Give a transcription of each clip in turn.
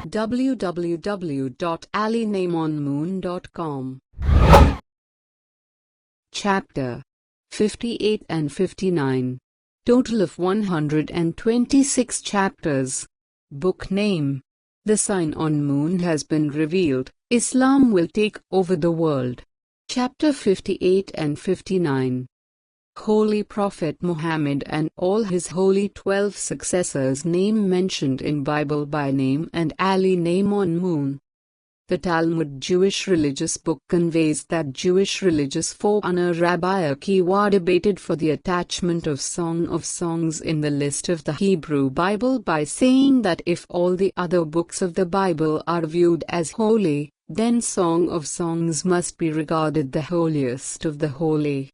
www.alinaimonmoon.com. Chapter 58 and 59. Total of 126 chapters. Book name: The sign on moon has been revealed. Islam will take over the world. Chapter 58 and 59. Holy Prophet Muhammad and all his holy 12 successors, name mentioned in Bible by name, and Ali name on moon. The Talmud, Jewish religious book, conveys that Jewish religious forerunner Rabbi Akiva debated for the attachment of Song of Songs in the list of the Hebrew Bible by saying that if all the other books of the Bible are viewed as holy, then Song of Songs must be regarded the holiest of the holy.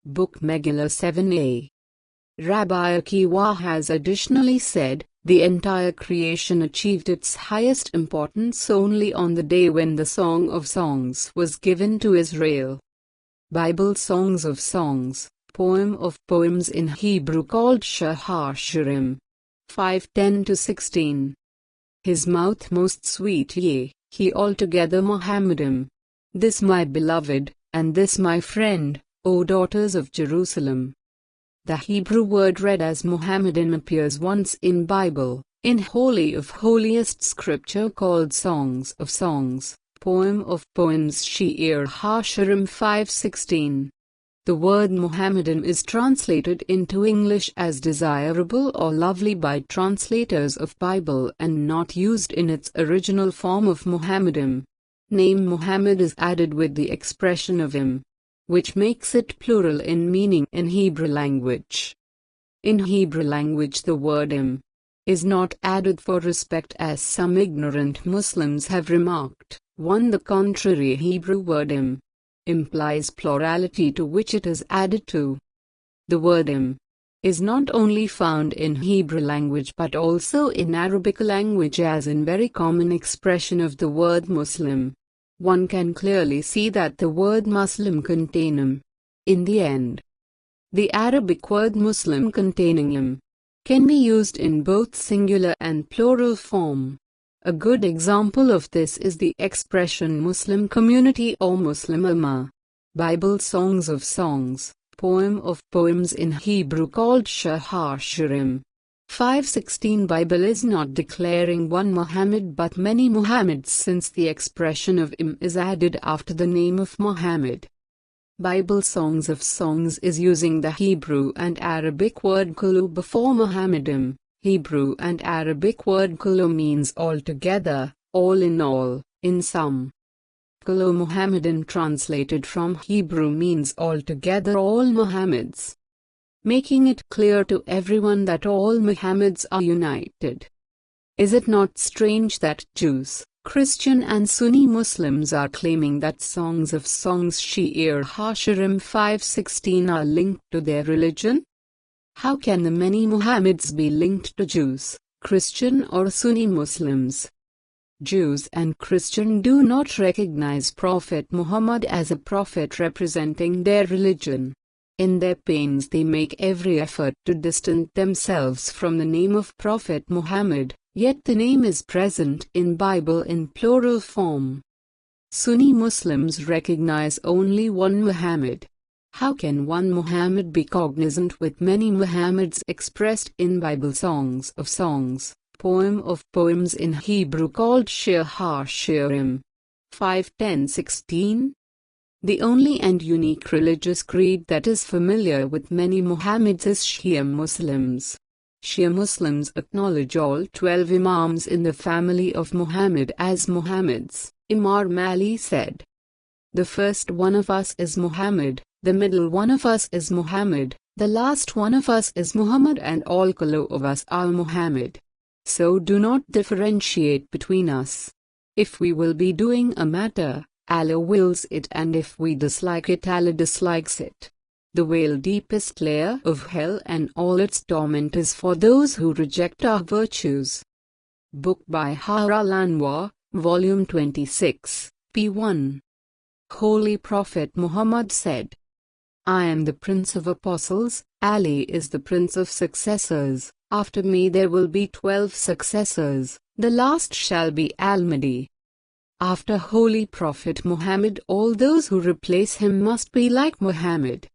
Book Megillah 7a. Rabbi Akiva has additionally said, the entire creation achieved its highest importance only on the day when the Song of Songs was given to Israel. Bible Songs of Songs, poem of poems in Hebrew called Shir HaShirim. 5:10-16. His mouth most sweet, yea, he altogether Mohammedan. This my beloved, and this my friend, O daughters of Jerusalem. The Hebrew word read as Mohammedan appears once in Bible, in Holy of Holiest scripture called Songs of Songs, poem of poems Shir HaShirim 5:16. The word Mohammedan is translated into English as desirable or lovely by translators of Bible and not used in its original form of Mohammedan. Name Muhammad is added with the expression of him, which makes it plural in meaning in Hebrew language. In Hebrew language the word im is not added for respect, as some ignorant Muslims have remarked. On the contrary, Hebrew word im implies plurality to which it is added to. The word im is not only found in Hebrew language but also in Arabic language as in very common expression of the word Muslim. One can clearly see that the word Muslim contain im in the end. The Arabic word Muslim containing im can be used in both singular and plural form. A good example of this is the expression Muslim community or Muslim Ummah. Bible Songs of Songs, poem of poems in Hebrew called Shir HaShirim. 5:16. Bible is not declaring one Muhammad but many Mohammeds, since the expression of im is added after the name of Muhammad. Bible Songs of Songs is using the Hebrew and Arabic word kullu before Muhammadim. Hebrew and Arabic word kullu means altogether, all in all, in sum. Kullu Muhammadan translated from Hebrew means altogether all Mohammeds, making it clear to everyone that all Mohammeds are united. Is it not strange that Jews, Christian and Sunni Muslims are claiming that Songs of Songs Shir HaShirim 5:16 are linked to their religion? How can the many Mohammeds be linked to Jews, Christian or Sunni Muslims? Jews and Christian do not recognize Prophet Muhammad as a prophet representing their religion. In their pains they make every effort to distance themselves from the name of Prophet Muhammad, yet the name is present in Bible in plural form. Sunni Muslims recognize only one Muhammad. How can one Muhammad be cognizant with many Muhammads expressed in Bible Songs of Songs, poem of poems in Hebrew called Shir HaShirim? 5:10-16. The only and unique religious creed that is familiar with many Mohammeds is Shia Muslims. Shia Muslims acknowledge all 12 Imams in the family of Muhammad as Mohammeds. Imam Ali said, "The first one of us is Muhammad, the middle one of us is Muhammad, the last one of us is Muhammad, and all of us are Muhammad. So do not differentiate between us. If we will be doing a matter, Allah wills it, and if we dislike it, Allah dislikes it. The veil deepest layer of hell and all its torment is for those who reject our virtues." Book by Har al-Anwar, Volume 26, p. 1. Holy Prophet Muhammad said, "I am the Prince of Apostles, Ali is the Prince of Successors. After me there will be 12 successors, The last shall be Al-Mahdi. After Holy Prophet Muhammad, all those who replace him must be like Muhammad.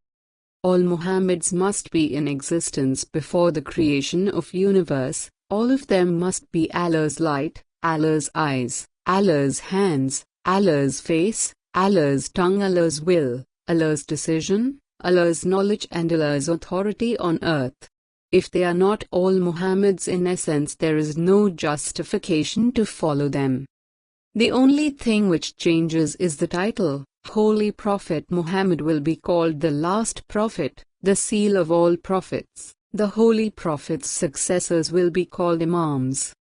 All Mohammeds must be in existence before the creation of universe. All of them must be Allah's light, Allah's eyes, Allah's hands, Allah's face, Allah's tongue, Allah's will, Allah's decision, Allah's knowledge and Allah's authority on earth. If they are not all Mohammeds in essence, there is no justification to follow them. The only thing which changes is the title. Holy Prophet Muhammad will be called the last prophet, the seal of all prophets. The Holy Prophet's successors will be called Imams.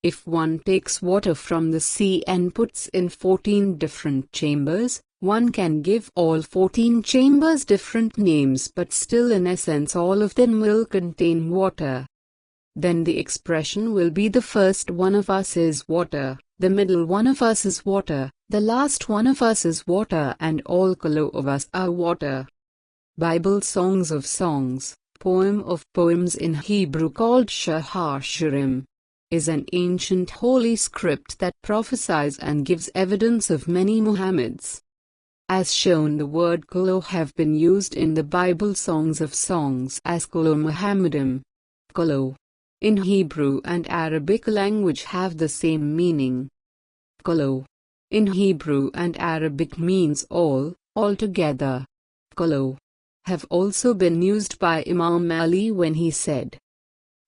If one takes water from the sea and puts in 14 different chambers, one can give all 14 chambers different names, but still in essence all of them will contain water. Then the expression will be: the first one of us is water, the middle one of us is water, the last one of us is water, and all kalo of us are water. Bible Songs of Songs, poem of poems in Hebrew called Shahar Shirim, is an ancient holy script that prophesies and gives evidence of many Mohammeds. As shown, the word kalo have been used in the Bible Songs of Songs as kalo Muhammadim. Kalo in Hebrew and Arabic language have the same meaning. Kalo in Hebrew and Arabic means all, altogether. Kalo have also been used by Imam Ali when he said,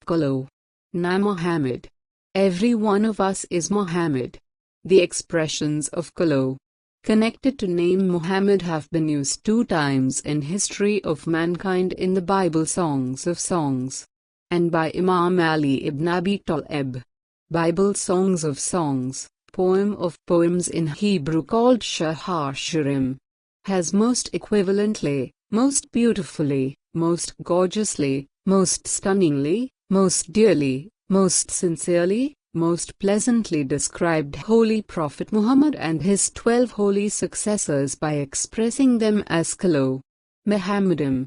Kalo na Muhammad. Every one of us is Muhammad. The expressions of kalo connected to name Muhammad have been used 2 times in history of mankind in the Bible Songs of Songs, and by Imam Ali ibn Abi Talib. Bible Songs of Songs, poem of poems in Hebrew called Shahar Shirim, has most equivalently, most beautifully, most gorgeously, most stunningly, most dearly, most sincerely, most pleasantly described Holy Prophet Muhammad and his 12 holy successors by expressing them as kalo Muhammadim.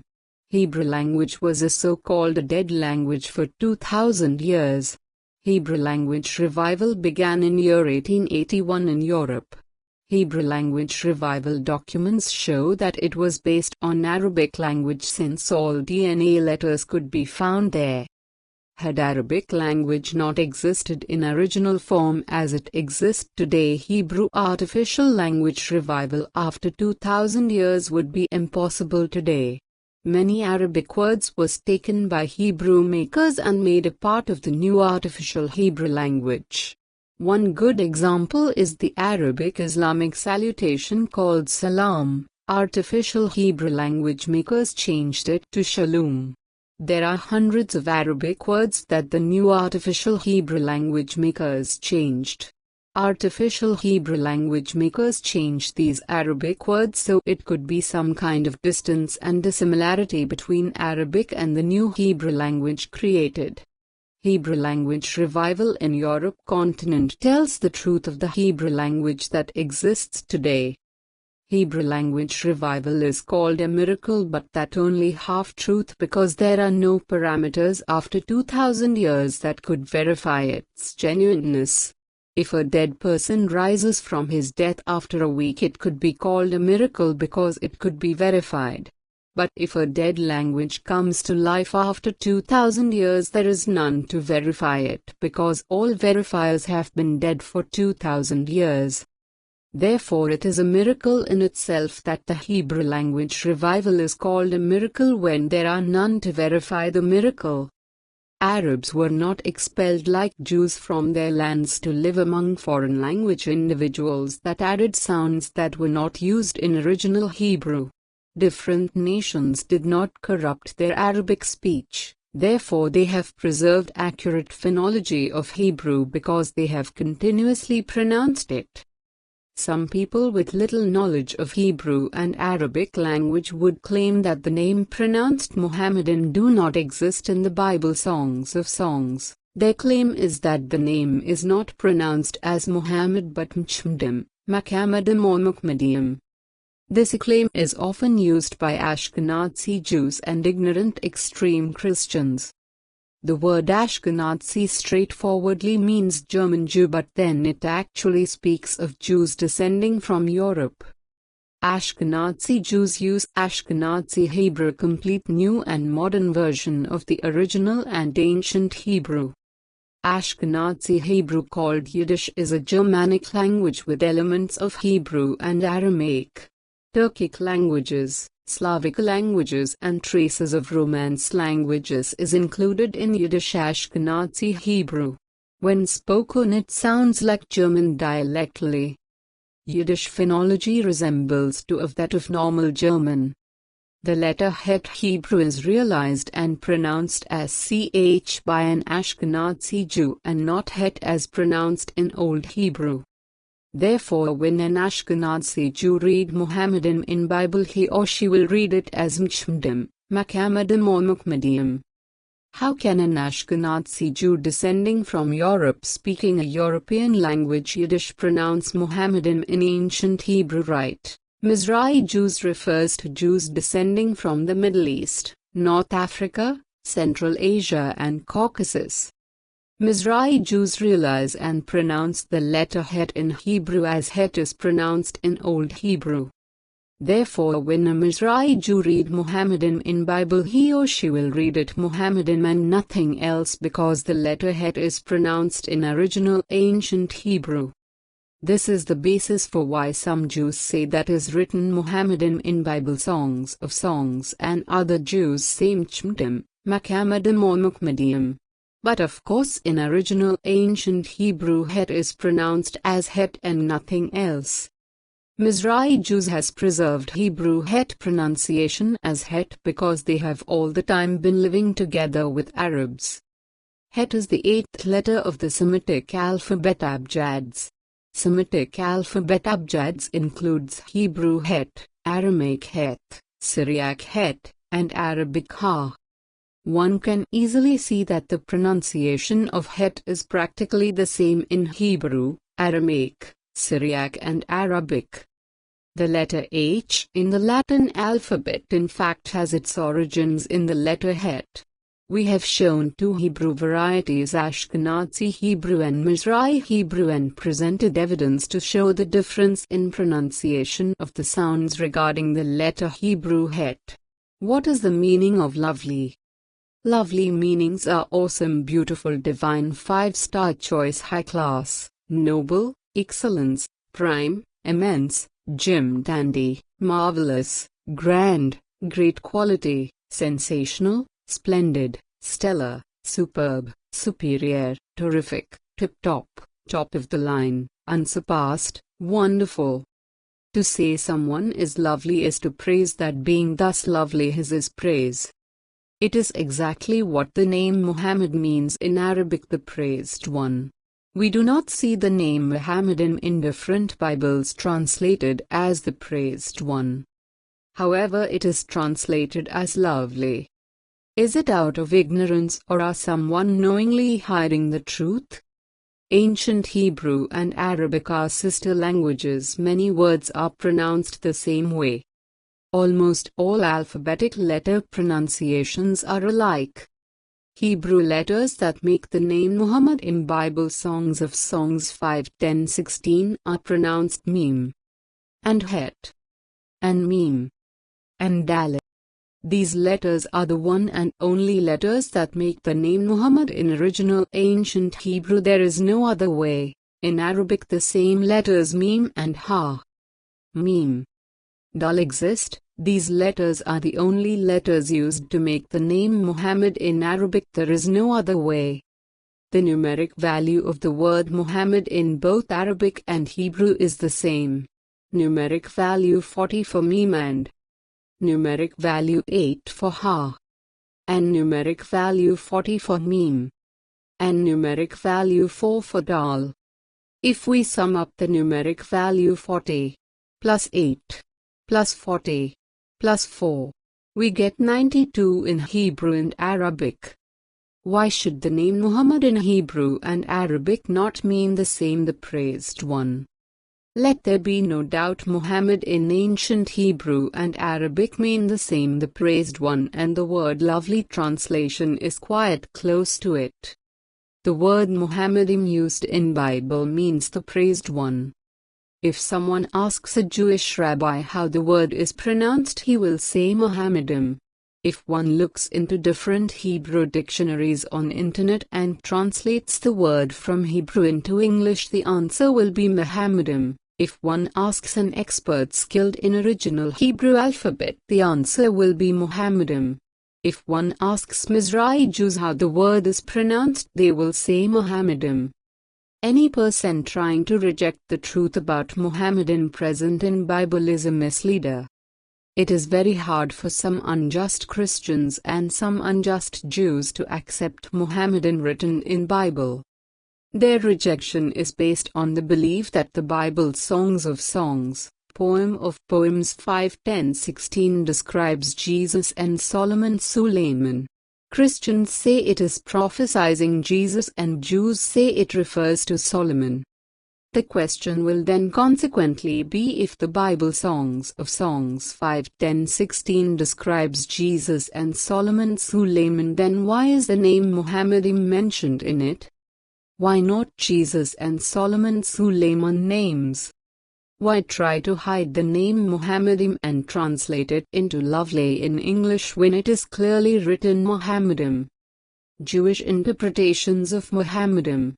Hebrew language was a so-called dead language for 2000 years. Hebrew language revival began in year 1881 in Europe. Hebrew language revival documents show that it was based on Arabic language since all DNA letters could be found there. Had Arabic language not existed in original form as it exists today, Hebrew artificial language revival after 2000 years would be impossible today. Many Arabic words was taken by Hebrew makers and made a part of the new artificial Hebrew language. One good example is the Arabic Islamic salutation called Salam. Artificial Hebrew language makers changed it to Shalom. There are hundreds of Arabic words that the new artificial Hebrew language makers changed. Artificial Hebrew language makers changed these Arabic words so it could be some kind of distance and dissimilarity between Arabic and the new Hebrew language created. Hebrew language revival in Europe continent tells the truth of the Hebrew language that exists today. Hebrew language revival is called a miracle, but that only half-truth because there are no parameters after 2000 years that could verify its genuineness. If a dead person rises from his death after a week, it could be called a miracle because it could be verified. But if a dead language comes to life after 2000 years, there is none to verify it because all verifiers have been dead for 2000 years. Therefore it is a miracle in itself that the Hebrew language revival is called a miracle when there are none to verify the miracle. Arabs were not expelled like Jews from their lands to live among foreign language individuals that added sounds that were not used in original Hebrew. Different nations did not corrupt their Arabic speech, therefore they have preserved accurate phonology of Hebrew because they have continuously pronounced it. Some people with little knowledge of Hebrew and Arabic language would claim that the name pronounced Muhammadan do not exist in the Bible Songs of Songs. Their claim is that the name is not pronounced as Muhammad but Mchmdim, Muhammadim or Muhammadiyam. This claim is often used by Ashkenazi Jews and ignorant extreme Christians. The word Ashkenazi straightforwardly means German Jew, but then it actually speaks of Jews descending from Europe. Ashkenazi Jews use Ashkenazi Hebrew, complete new and modern version of the original and ancient Hebrew. Ashkenazi Hebrew, called Yiddish, is a Germanic language with elements of Hebrew and Aramaic, Turkic languages, Slavic languages and traces of Romance languages is included in Yiddish. Ashkenazi Hebrew, when spoken, it sounds like German dialectally. Yiddish phonology resembles to of that of normal German. The letter Het Hebrew is realized and pronounced as ch by an Ashkenazi Jew and not Het as pronounced in Old Hebrew. Therefore, when an Ashkenazi Jew read Mohammedim in Bible, he or she will read it as Mchmdim, Mohammedim or Muhammedim. How can an Ashkenazi Jew descending from Europe, speaking a European language Yiddish, pronounce Mohammedim in ancient Hebrew right? Mizrahi Jews refers to Jews descending from the Middle East, North Africa, Central Asia and Caucasus. Mizrahi Jews realize and pronounce the letter Het in Hebrew as Het is pronounced in Old Hebrew. Therefore, when a Mizrahi Jew read Mohammedim in Bible, he or she will read it Mohammedim and nothing else, because the letter Het is pronounced in original ancient Hebrew. This is the basis for why some Jews say that is written Mohammedim in Bible. Songs of Songs and other Jews say Mchmdim, Mohammedim or Muhammedim. But of course in original ancient Hebrew Het is pronounced as Het and nothing else. Mizrahi Jews has preserved Hebrew Het pronunciation as Het because they have all the time been living together with Arabs. Het is the 8th letter of the Semitic alphabet Abjads. Semitic alphabet Abjads includes Hebrew Het, Aramaic Het, Syriac Het, and Arabic Ha. One can easily see that the pronunciation of Het is practically the same in Hebrew, Aramaic, Syriac and Arabic. The letter H in the Latin alphabet in fact has its origins in the letter Het. We have shown two Hebrew varieties, Ashkenazi Hebrew and Mizrahi Hebrew, and presented evidence to show the difference in pronunciation of the sounds regarding the letter Hebrew Het. What is the meaning of lovely? Lovely meanings are awesome, beautiful, divine, 5-star choice, high class, noble, excellence, prime, immense, gem, dandy, marvelous, grand, great quality, sensational, splendid, stellar, superb, superior, terrific, tip-top, top of the line, unsurpassed, wonderful. To say someone is lovely is to praise that being thus lovely is his praise. It is exactly what the name Muhammad means in Arabic, the praised one. We do not see the name Mohammedim in different Bibles translated as the praised one. However, it is translated as lovely. Is it out of ignorance, or are someone knowingly hiding the truth? Ancient Hebrew and Arabic are sister languages. Many words are pronounced the same way. Almost all alphabetic letter pronunciations are alike. Hebrew letters that make the name Muhammad in Bible Songs of Songs 5:10-16 are pronounced Mim, and Het, and Mim, and Dalet. These letters are the one and only letters that make the name Muhammad in original ancient Hebrew. There is no other way. In Arabic, the same letters Mim and Ha, Mim, Dal exist. These letters are the only letters used to make the name Muhammad in Arabic. There is no other way. The numeric value of the word Muhammad in both Arabic and Hebrew is the same. Numeric value 40 for Mim and numeric value 8 for Ha, and numeric value 40 for Mim, and numeric value 4 for Dal. If we sum up the numeric value 40 plus 8 plus 40 plus 4, we get 92 in Hebrew and Arabic. Why should the name Muhammad in Hebrew and Arabic not mean the same, the praised one? Let there be no doubt, Muhammad in ancient Hebrew and Arabic mean the same, the praised one, and the word lovely translation is quite close to it. The word Muhammadim used in Bible means the praised one. If someone asks a Jewish rabbi how the word is pronounced, he will say Mohammedim. If one looks into different Hebrew dictionaries on internet and translates the word from Hebrew into English, the answer will be Mohammedim. If one asks an expert skilled in original Hebrew alphabet, the answer will be Mohammedim. If one asks Mizrahi Jews how the word is pronounced, they will say Mohammedim. Any person trying to reject the truth about Mohammedan present in Bible is a misleader. It is very hard for some unjust Christians and some unjust Jews to accept Mohammedan written in Bible. Their rejection is based on the belief that the Bible's Songs of Songs, Poem of Poems 5:10-16 describes Jesus and Solomon Suleiman. Christians say it is prophesying Jesus and Jews say it refers to Solomon. The question will then consequently be, if the Bible Songs of Songs 5:10-16 describes Jesus and Solomon Suleiman, then why is the name Mohammedim mentioned in it? Why not Jesus and Solomon Suleiman names? Why try to hide the name Mohammedim and translate it into lovely in English when it is clearly written Mohammedim? Jewish interpretations of Mohammedim.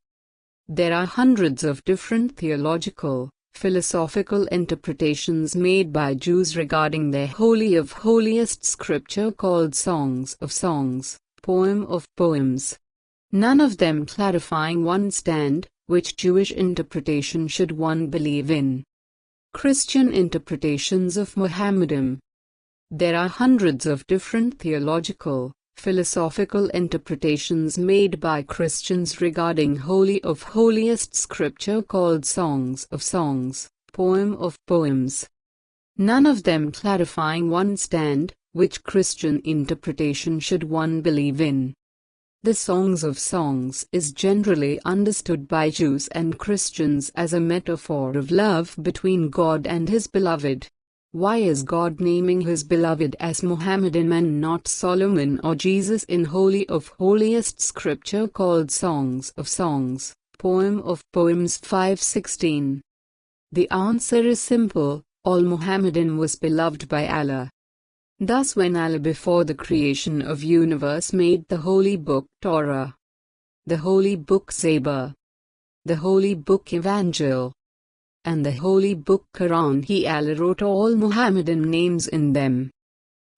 There are hundreds of different theological, philosophical interpretations made by Jews regarding their holy of holiest scripture called Songs of Songs, Poem of Poems. None of them clarifying one stand, which Jewish interpretation should one believe in. Christian interpretations of Mohammedim. There are hundreds of different theological, philosophical interpretations made by Christians regarding holy of holiest scripture called Songs of Songs, Poem of Poems. None of them clarifying one stand, which Christian interpretation should one believe in. The Songs of Songs is generally understood by Jews and Christians as a metaphor of love between God and His beloved. Why is God naming His beloved as Mohammedan and not Solomon or Jesus in holy of holiest scripture called Songs of Songs, Poem of Poems 5:16? The answer is simple: all Mohammedan was beloved by Allah. Thus when Allah before the creation of universe made the holy book Torah, the holy book Zabur, the holy book Evangel, and the holy book Quran, He Allah wrote all Mohammedan names in them.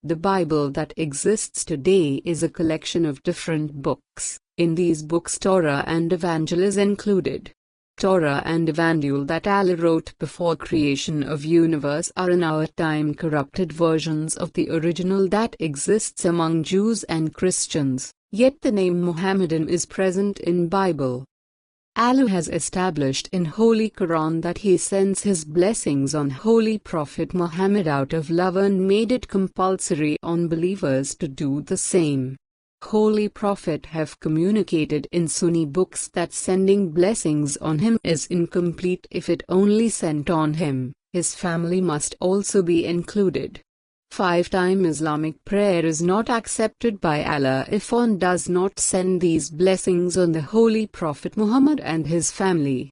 The Bible that exists today is a collection of different books. In these books Torah and Evangel is included. Torah and Evangel that Allah wrote before creation of universe are in our time corrupted versions of the original that exists among Jews and Christians, yet the name Mohammedan is present in Bible. Allah has established in Holy Quran that He sends His blessings on Holy Prophet Muhammad out of love and made it compulsory on believers to do the same. Holy Prophet have communicated in Sunni books that sending blessings on him is incomplete if it only sent on him. His family must also be included. 5-time Islamic prayer is not accepted by Allah if one does not send these blessings on the Holy Prophet Muhammad and his family.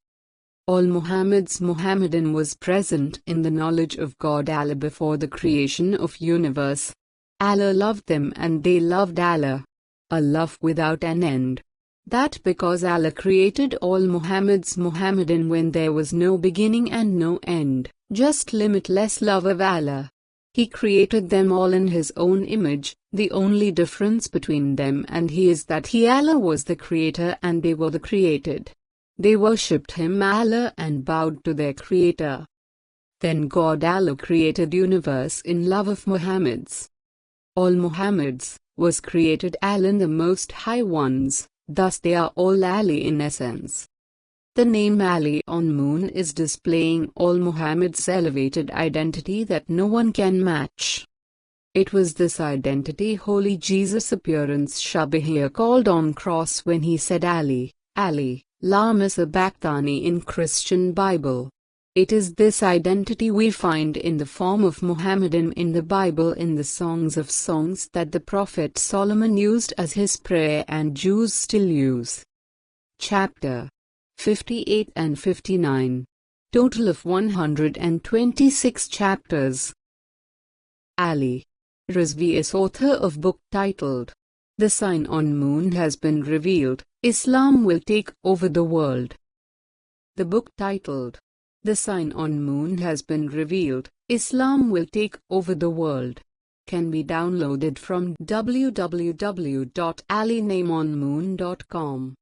All Mohammedan was present in the knowledge of God Allah before the creation of universe. Allah loved them and they loved Allah. A love without an end. That because Allah created all Mohammedan when there was no beginning and no end, just limitless love of Allah. He created them all in His own image. The only difference between them and He is that He Allah was the creator and they were the created. They worshipped Him Allah and bowed to their creator. Then God Allah created universe in love of Mohammeds. All Mohammeds was created Allah the Most High Ones, thus they are all Ali in essence. The name Ali on moon is displaying all Muhammad's elevated identity that no one can match. It was this identity Holy Jesus' appearance Shabihir called on cross when He said Ali, Ali, Lama Sabachthani in Christian Bible. It is this identity we find in the form of Mohammedan in the Bible in the Songs of Songs that the Prophet Solomon used as his prayer and Jews still use. Chapter 58 and 59. Total of 126 chapters. Ali Rizvi is author of book titled The Sign on Moon Has Been Revealed, Islam Will Take Over the World. The book titled The Sign on Moon Has Been Revealed, Islam Will Take Over the World can be downloaded from www.alinaimonmoon.com.